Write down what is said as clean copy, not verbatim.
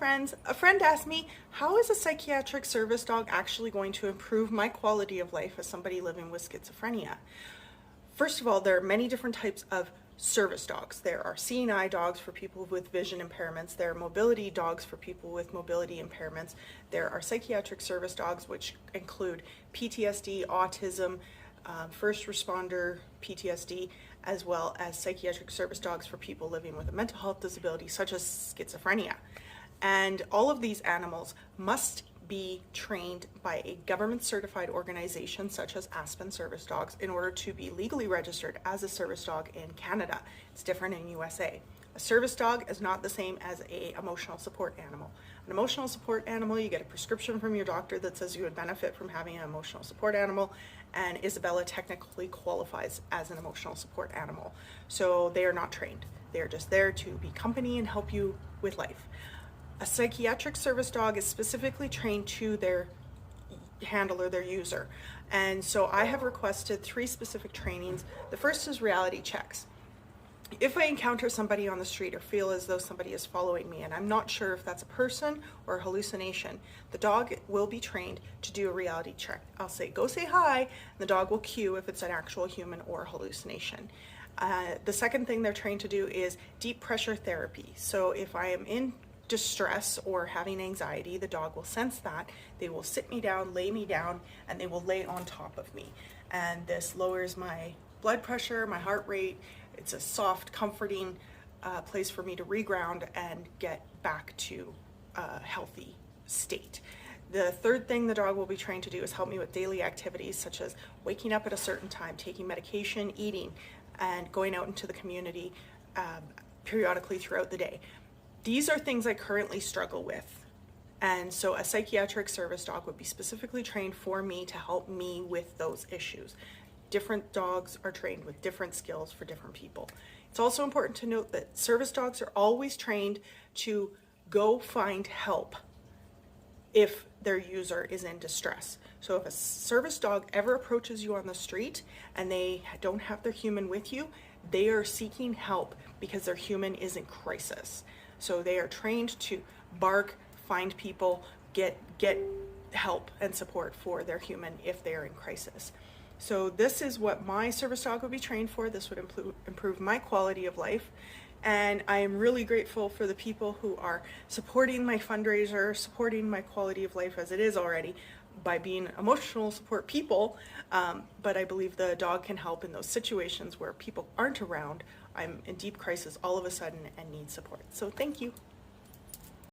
friends. A friend asked me, how is a psychiatric service dog actually going to improve my quality of life as somebody living with schizophrenia? First of all, there are many different types of service dogs. There are seeing eye dogs for people with vision impairments. There are mobility dogs for people with mobility impairments. There are psychiatric service dogs, which include PTSD, autism, first responder PTSD, as well as psychiatric service dogs for people living with a mental health disability such as schizophrenia. And all of these animals must be trained by a government certified organization such as Aspen Service Dogs in order to be legally registered as a service dog in Canada. It's different in USA. A service dog is not the same as an emotional support animal. An emotional support animal, you get a prescription from your doctor that says you would benefit from having an emotional support animal, and Isabella technically qualifies as an emotional support animal. So they are not trained. They are just there to be company and help you with life. A psychiatric service dog is specifically trained to their handler, their user. And so I have requested 3 specific trainings. The first is reality checks. If I encounter somebody on the street or feel as though somebody is following me and I'm not sure if that's a person or a hallucination, the dog will be trained to do a reality check. I'll say, go say hi, and the dog will cue if it's an actual human or a hallucination. The second thing they're trained to do is deep pressure therapy. So if I am in distress or having anxiety, the dog will sense that. They will sit me down, lay me down, and they will lay on top of me. And this lowers my blood pressure, my heart rate. It's a soft, comforting place for me to reground and get back to a healthy state. The third thing the dog will be trained to do is help me with daily activities such as waking up at a certain time, taking medication, eating, and going out into the community periodically throughout the day. These are things I currently struggle with. And so a psychiatric service dog would be specifically trained for me to help me with those issues. Different dogs are trained with different skills for different people. It's also important to note that service dogs are always trained to go find help if their user is in distress. So if a service dog ever approaches you on the street and they don't have their human with you, they are seeking help because their human is in crisis. So they are trained to bark, find people, get help and support for their human if they are in crisis. So this is what my service dog would be trained for. This would improve my quality of life. And I am really grateful for the people who are supporting my fundraiser, supporting my quality of life as it is already by being emotional support people. But I believe the dog can help in those situations where people aren't around. I'm in deep crisis all of a sudden and need support. So thank you.